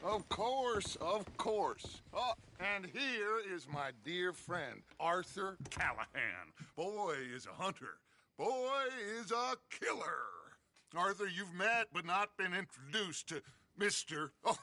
Of course, of course. Oh, and here is my dear friend, Arthur Callahan. Boy is a hunter. Boy is a killer. Arthur, you've met but not been introduced to Mr. Oh,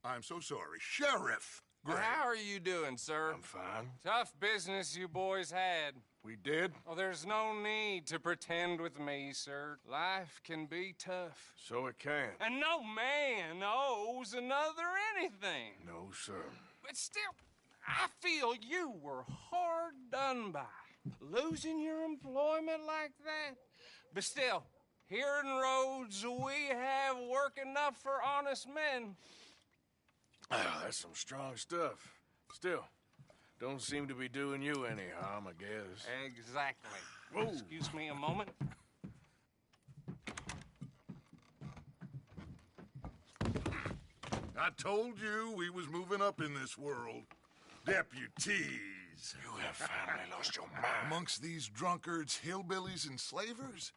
I'm so sorry, Sheriff Gray. How are you doing, sir? I'm fine. Tough business you boys had. We did? Oh, there's no need to pretend with me, sir. Life can be tough. So it can. And no man owes another anything. No, sir. But still, I feel you were hard done by. Losing your employment like that. But still, here in Rhodes, we have work enough for honest men. Ah, that's some strong stuff. Still, don't seem to be doing you any harm, I guess. Exactly. Whoa. Excuse me a moment. I told you we was moving up in this world. Deputies. You have finally lost your mind. Amongst these drunkards, hillbillies, and slavers?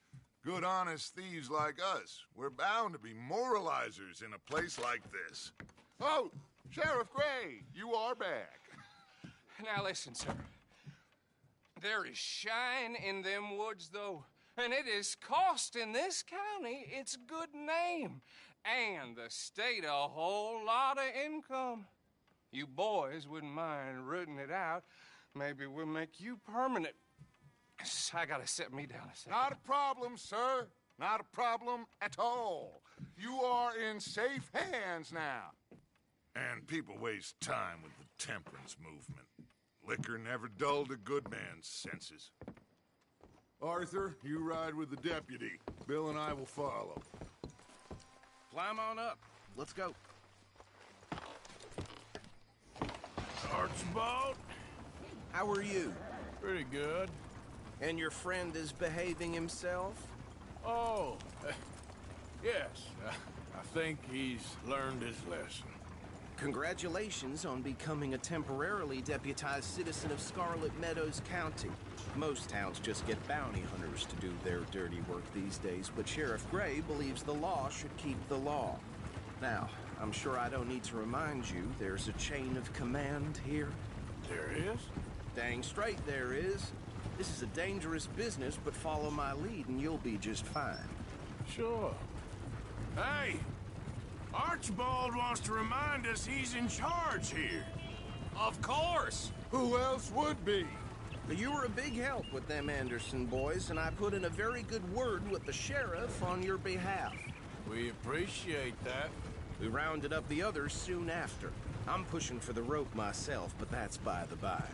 Good, honest thieves like us. We're bound to be moralizers in a place like this. Oh, Sheriff Gray, you are back. Now listen, sir. There is shine in them woods, though, and it is costing this county its good name, and the state a whole lot of income. You boys wouldn't mind rooting it out. Maybe we'll make you permanent. I gotta sit me down a second. Not a problem, sir. Not a problem at all. You are in safe hands now. And people waste time with the temperance movement. Liquor never dulled a good man's senses. Arthur, you ride with the deputy. Bill and I will follow. Climb on up. Let's go. Archibald? How are you? Pretty good. And your friend is behaving himself? Oh, yes. I think he's learned his lesson. Congratulations on becoming a temporarily deputized citizen of Scarlet Meadows County. Most towns just get bounty hunters to do their dirty work these days, but Sheriff Gray believes the law should keep the law. Now, I'm sure I don't need to remind you there's a chain of command here. There is? Dang straight there is. This is a dangerous business, but follow my lead and you'll be just fine. Sure. Hey! Archibald wants to remind us he's in charge here. Of course! Who else would be? You were a big help with them Anderson boys, and I put in a very good word with the sheriff on your behalf. We appreciate that. We rounded up the others soon after. I'm pushing for the rope myself, but that's by the by.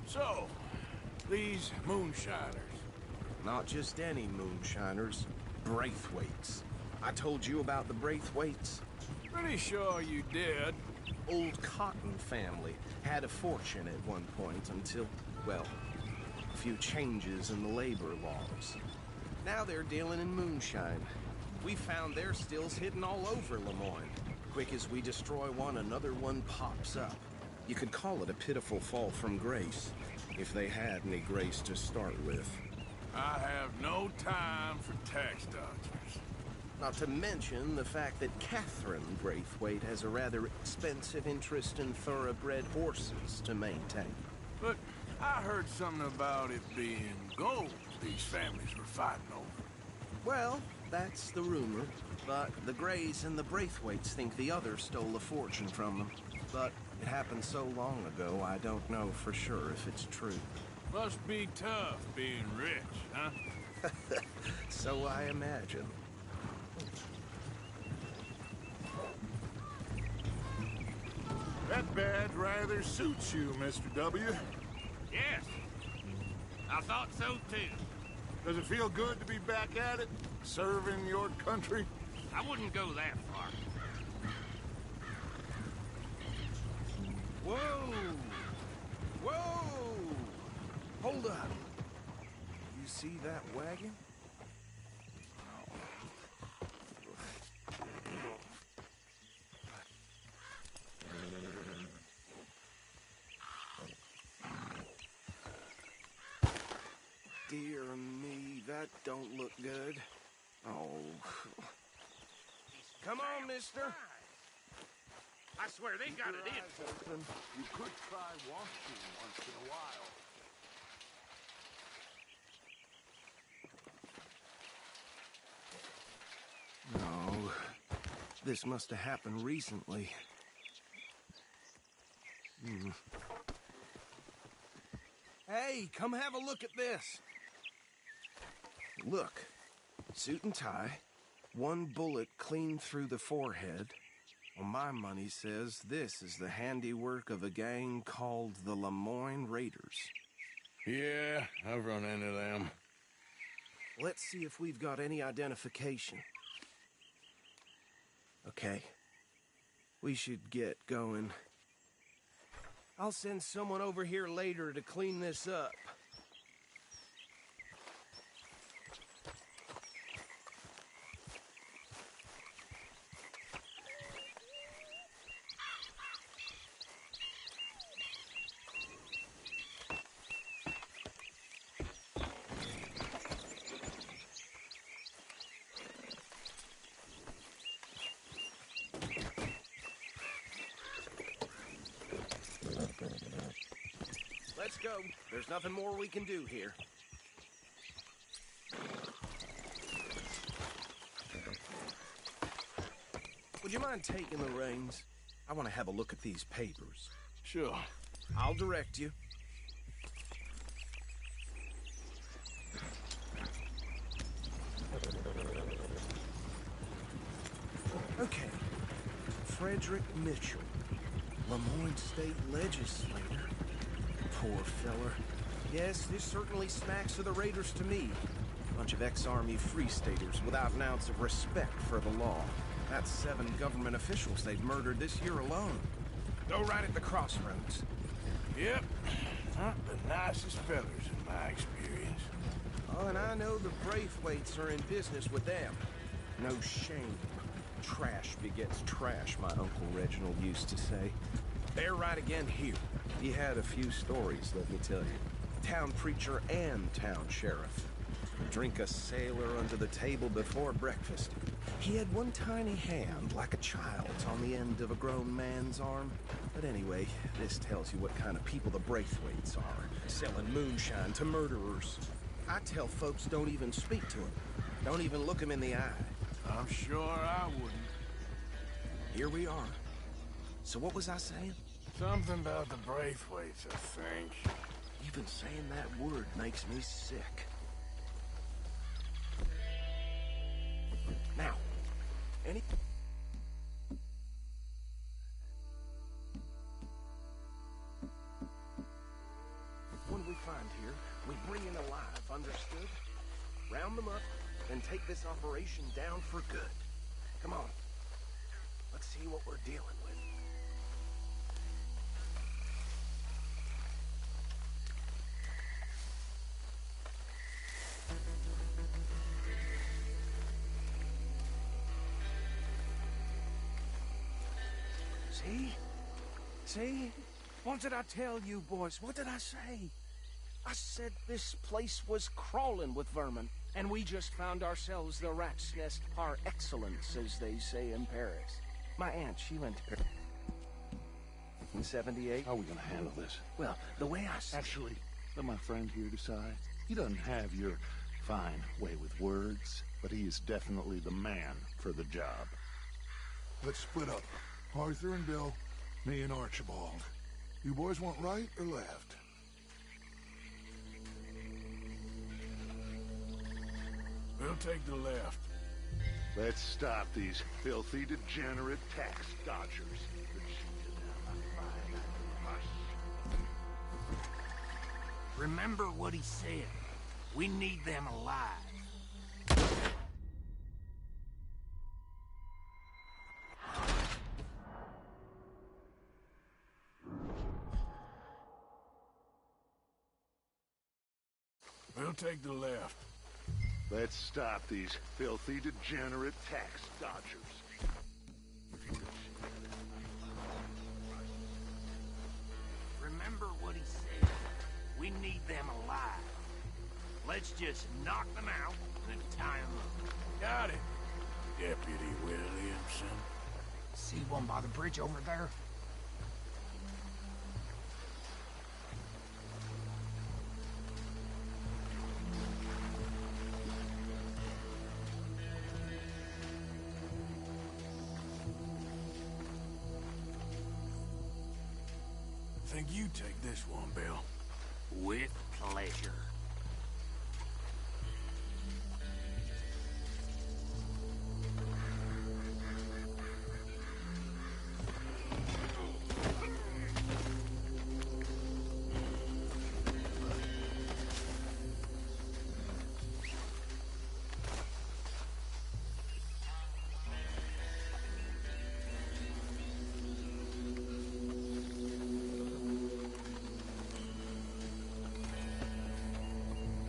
So, these moonshiners. Not just any moonshiners, Braithwaites. I told you about the Braithwaites? Pretty sure you did. Old Cotton family had a fortune at one point until, well, a few changes in the labor laws. Now they're dealing in moonshine. We found their stills hidden all over Lemoyne. Quick as we destroy one, another one pops up. You could call it a pitiful fall from grace, if they had any grace to start with. I have no time for tax dodgers. Not to mention the fact that Catherine Braithwaite has a rather expensive interest in thoroughbred horses to maintain. But I heard something about it being gold these families were fighting over. Well, that's the rumor. But the Grays and the Braithwaites think the other stole a fortune from them. But it happened so long ago, I don't know for sure if it's true. Must be tough being rich, huh? So I imagine. That badge rather suits you, Mr. W. Yes. I thought so, too. Does it feel good to be back at it, serving your country? I wouldn't go that far. Whoa! Whoa! Hold up. You see that wagon? Dear me, that don't look good. Oh. Come on, mister. I swear they got it in. You could try washing once in a while. No, this must have happened recently. Hey, come have a look at this. Look, suit and tie, one bullet clean through the forehead. Well, my money says this is the handiwork of a gang called the Lemoyne Raiders. Yeah, I've run into them. Let's see if we've got any identification. Okay. We should get going. I'll send someone over here later to clean this up. Let's go. There's nothing more we can do here. Would you mind taking the reins? I want to have a look at these papers. Sure. I'll direct you. Okay. Frederick Mitchell, Lemoyne State Legislator. Poor feller. Yes, this certainly smacks of the Raiders to me. Bunch of ex-Army Free Staters without an ounce of respect for the law. That's 7 government officials they've murdered this year alone. Go right at the crossroads. Yep. Not the nicest fellers in my experience. Oh, and I know the Braithwaites are in business with them. No shame. Trash begets trash, my Uncle Reginald used to say. They're right again here. He had a few stories, let me tell you. Town preacher and town sheriff. Drink a sailor under the table before breakfast. He had one tiny hand, like a child's, on the end of a grown man's arm. But anyway, this tells you what kind of people the Braithwaites are. Selling moonshine to murderers. I tell folks don't even speak to him. Don't even look him in the eye. I'm sure I wouldn't. Here we are. So what was I saying? Something about the Braithwaites, I think. Even saying that word makes me sick. Now, any... When we find here, we bring in alive, understood? Round them up, and take this operation down for good. Come on. Let's see what we're dealing with. See? What did I tell you, boys? What did I say? I said this place was crawling with vermin, and we just found ourselves the rat's nest par excellence, as they say in Paris. My aunt, she went to Paris in 78. How are we gonna handle this? Well, the way I said... Actually, let my friend here decide. He doesn't have your fine way with words, but he is definitely the man for the job. Let's split up. Arthur and Bill, me and Archibald. You boys want right or left? We'll take the left. Let's stop these filthy, degenerate tax dodgers. Remember what he said. We need them alive. We'll take the left. Let's stop these filthy, degenerate tax dodgers. Remember what he said. We need them alive. Let's just knock them out and tie them up. Got it, Deputy Williamson. See one by the bridge over there? I think you take this one, Bill. With pleasure.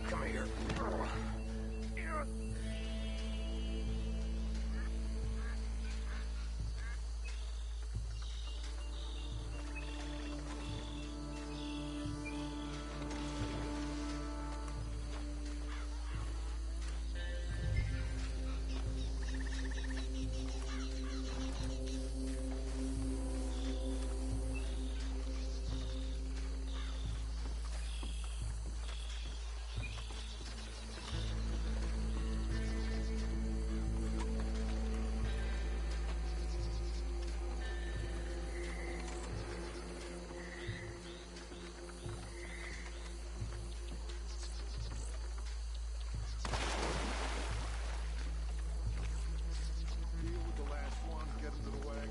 Come here. Deal with the last one, get him to the wagon.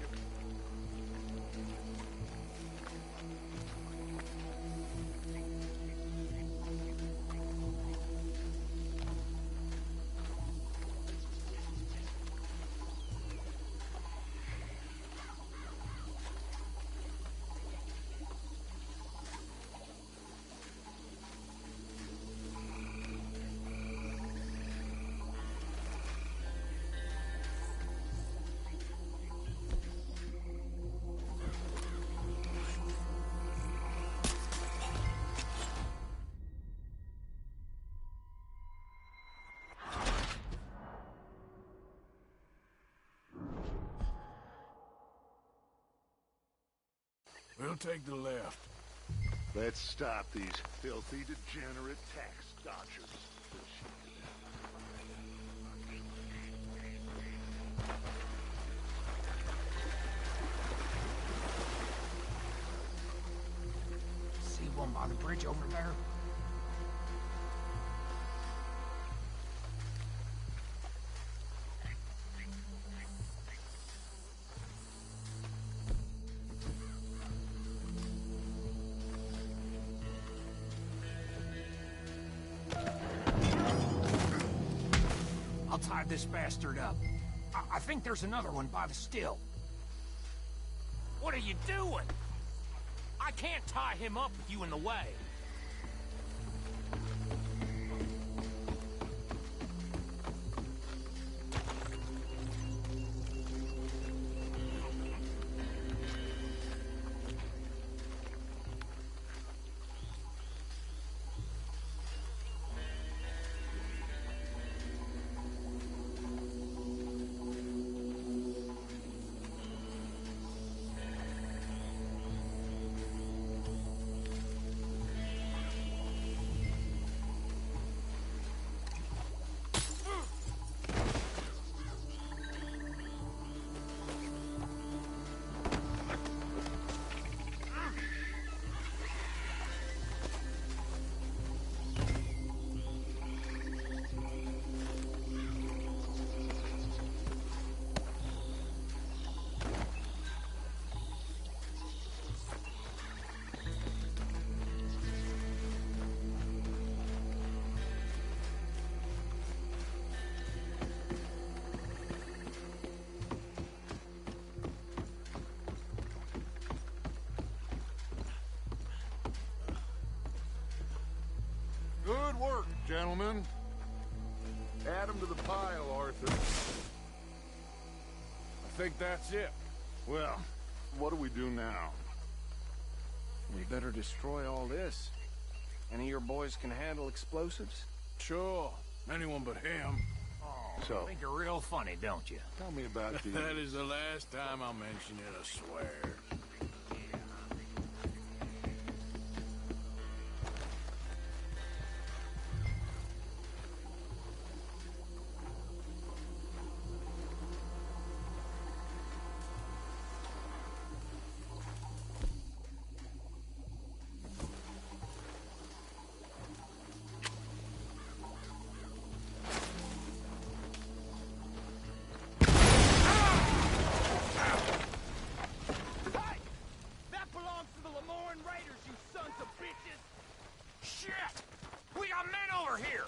We'll take the left. Let's stop these filthy, degenerate tax dodgers. See one by the bridge over there? I'll tie this bastard up. I think there's another one by the still. What are you doing? I can't tie him up with you in the way. Good work, gentlemen. Add 'em to the pile, Arthur. I think that's it. Well, what do we do now? We better destroy all this. Any of your boys can handle explosives? Sure. Anyone but him. I So, think you're real funny, don't you? tell me about the... That is the last time I'll mention it, I swear. Shit! We got men over here!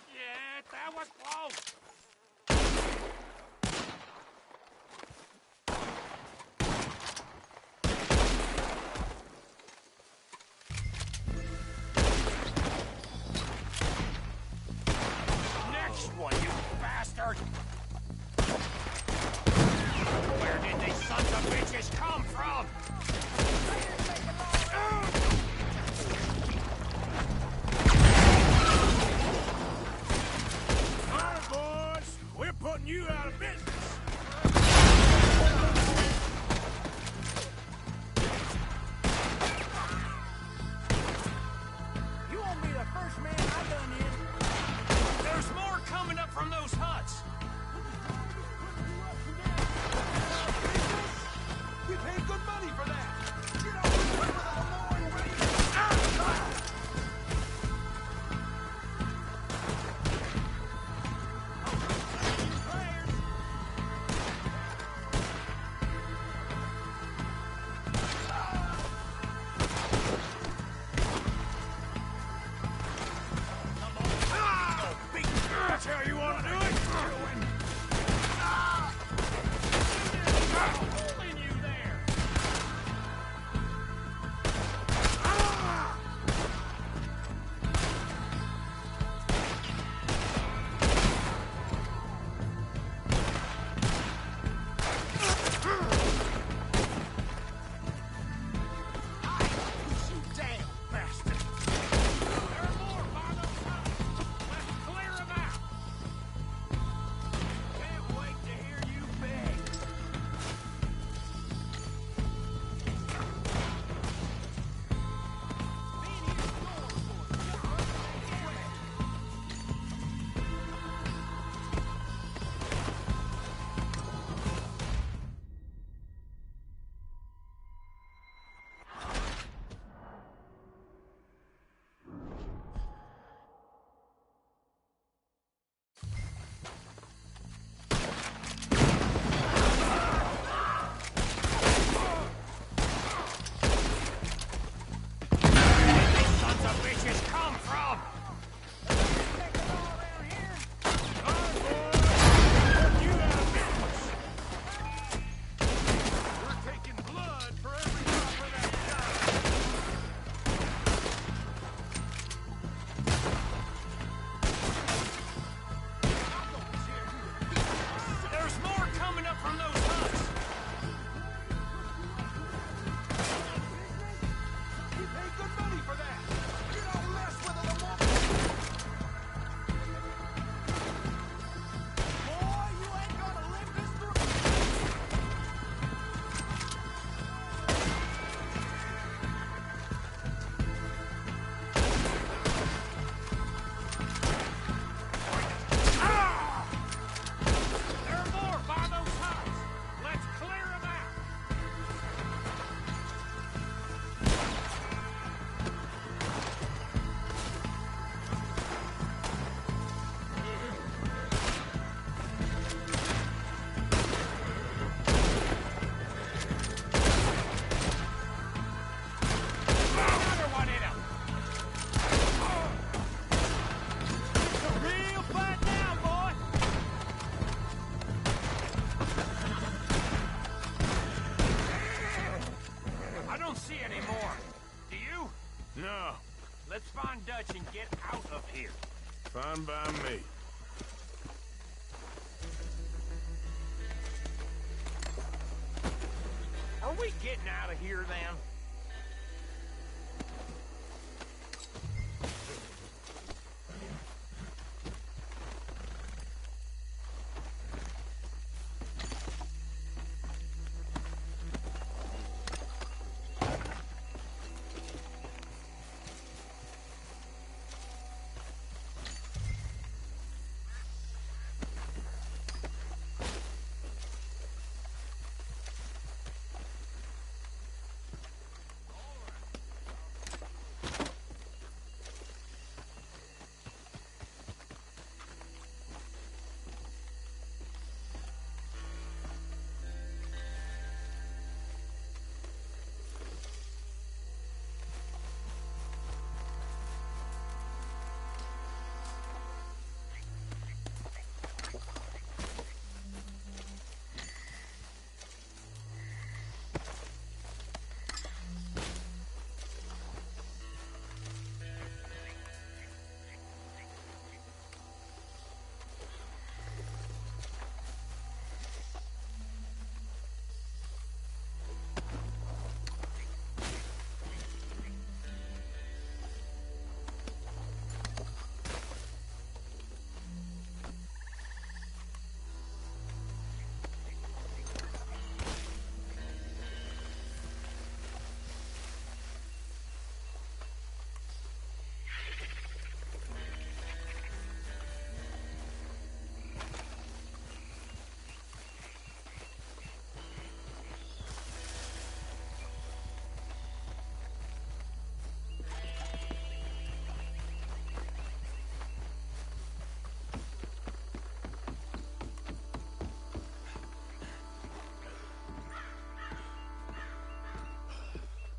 Yeah, that was close! Fine by me. Are we getting out of here, then?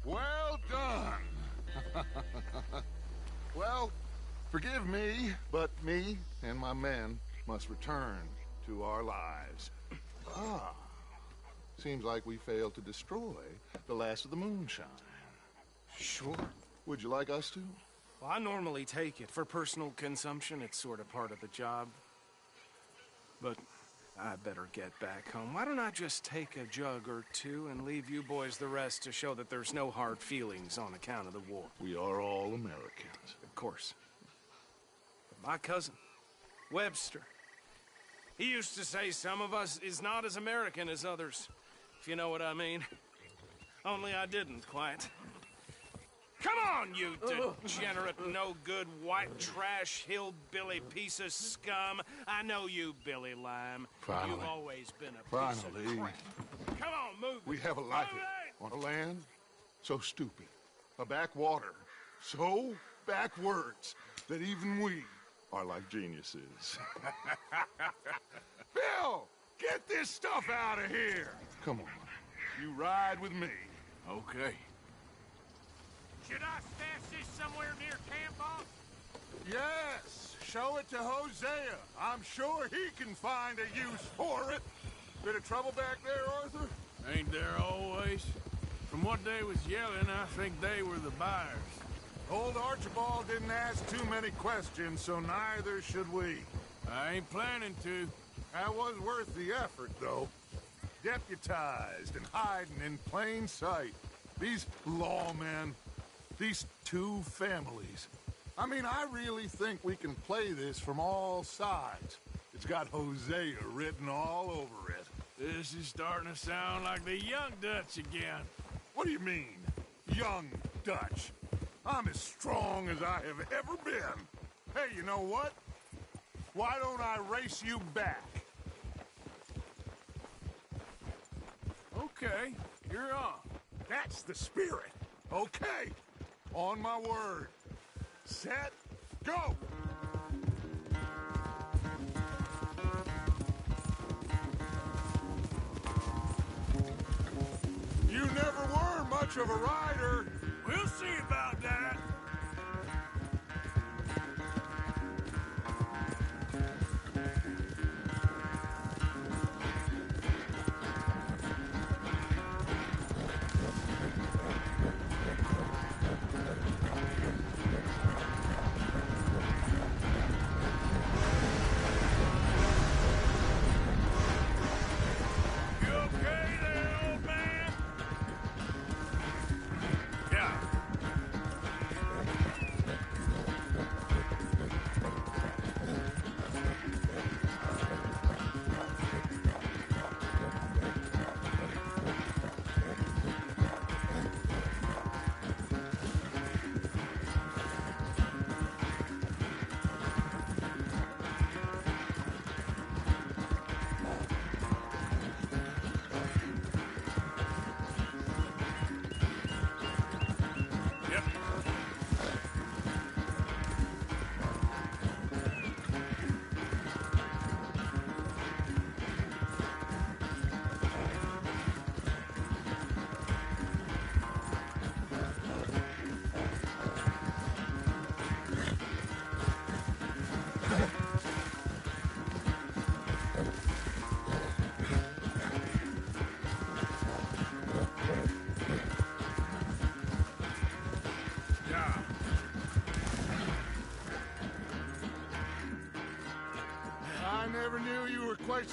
Well done. Well, forgive me, but me and my men must return to our lives. Ah, seems like we failed to destroy the last of the moonshine. Sure. Would you like us to? Well, I normally take it. For personal consumption, it's sort of part of the job. But I better get back home. Why don't I just take a jug or two and leave you boys the rest to show that there's no hard feelings on account of the war? We are all Americans. Of course. But my cousin, Webster, he used to say some of us is not as American as others, if you know what I mean. Only I didn't quite. Come on, you degenerate, no-good, white trash, hillbilly piece of scum. I know you, Billy Lime. Finally. You've always been a piece of crap. Come on, move it. We have a life Move it! on a land so stupid, a backwater so backwards that even we are like geniuses. Bill, get this stuff out of here. Come on, you ride with me. Okay. Should I stash this somewhere near camp, boss? Yes, show it to Hosea. I'm sure he can find a use for it. Bit of trouble back there, Arthur? Ain't there always? From what they was yelling, I think they were the buyers. Old Archibald didn't ask too many questions, so neither should we. I ain't planning to. That was worth the effort, though. Deputized and hiding in plain sight. These lawmen, these two families. I mean, I really think we can play this from all sides. It's got Hosea written all over it. This is starting to sound like the Young Dutch again. What do you mean, young Dutch? I'm as strong as I have ever been. Hey, you know what? Why don't I race you back? Okay, you're on. That's the spirit. Okay. On my word. Set. Go! You never were much of a rider. We'll see about that.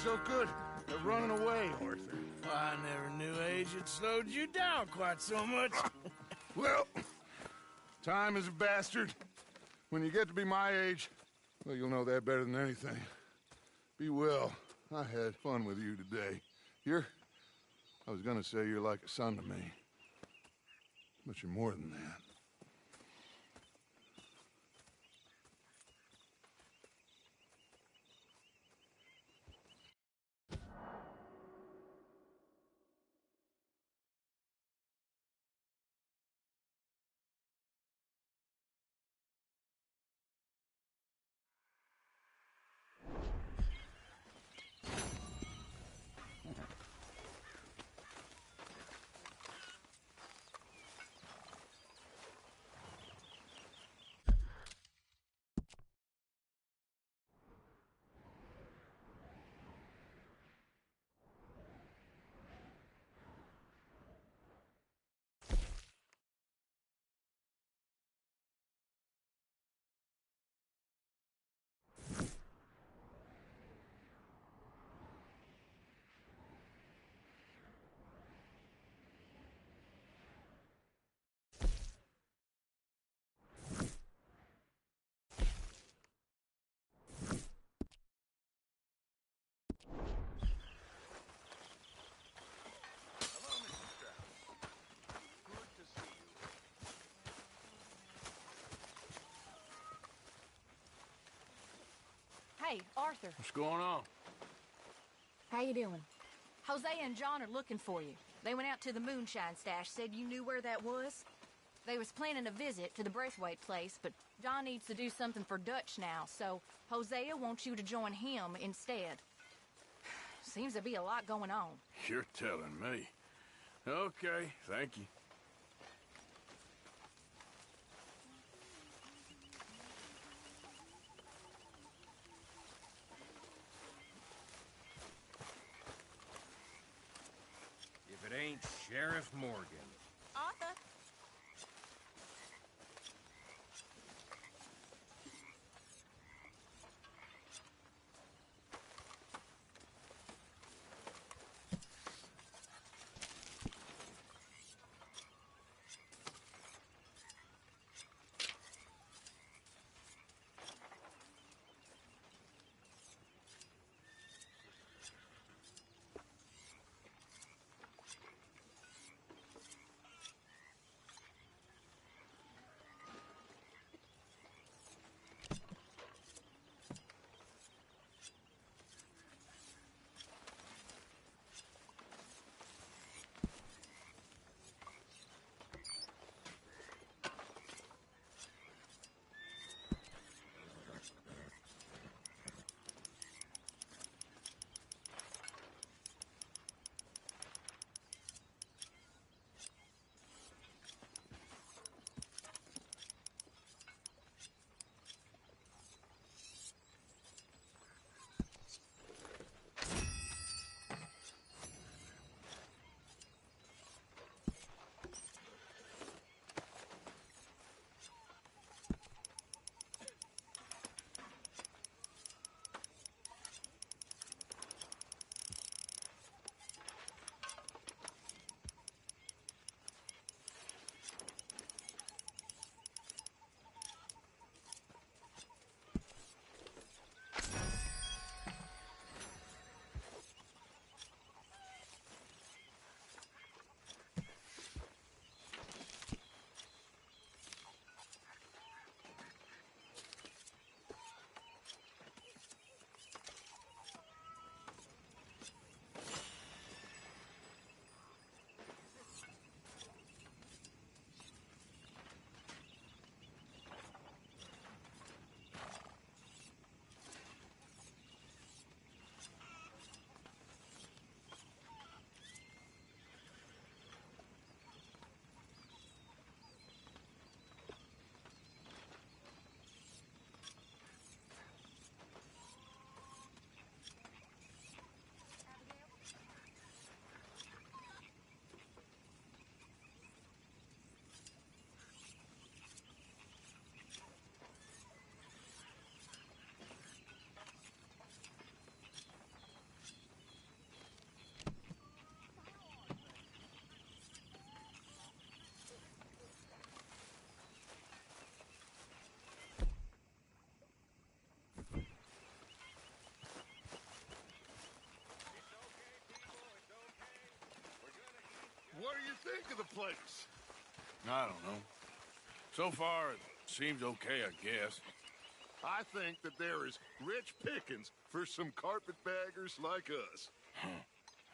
so good at running away, Arthur. I never knew age had slowed you down quite so much. Well, time is a bastard. When you get to be my age, well, you'll know that better than anything. Be well. I had fun with you today. I was gonna say you're like a son to me. But you're more than that. Hey, Arthur. What's going on? How you doing? Jose and John are looking for you. They went out to the moonshine stash, said you knew where that was. They was planning a visit to the Braithwaite place, but John needs to do something for Dutch now, so Hosea wants you to join him instead. Seems to be a lot going on. You're telling me. Okay, thank you. If it ain't Sheriff Morgan. Arthur. What do you think of the place? I don't know. So far, it seems okay, I guess. I think that there is rich pickings for some carpetbaggers like us.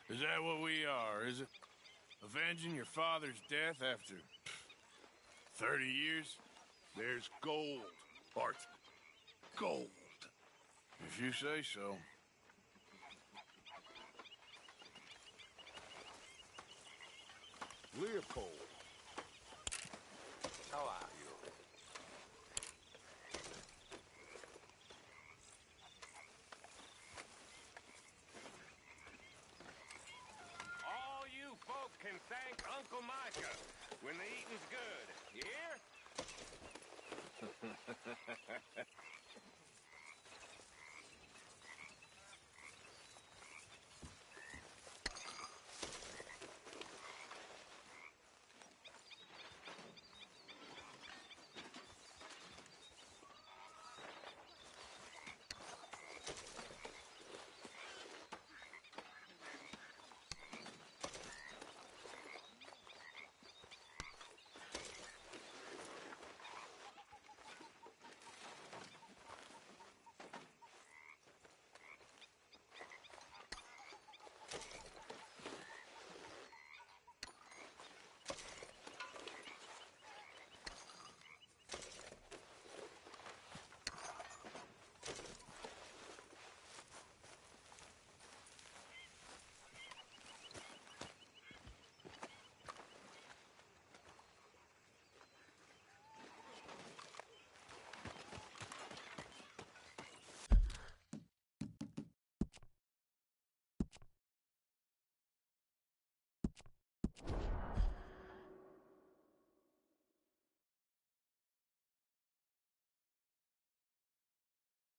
Is that what we are, is it? Avenging your father's death after 30 years? There's gold, Arthur. Gold. If you say so. Leopold. How are you? All you folk can thank Uncle Micah when the eating's good. You hear?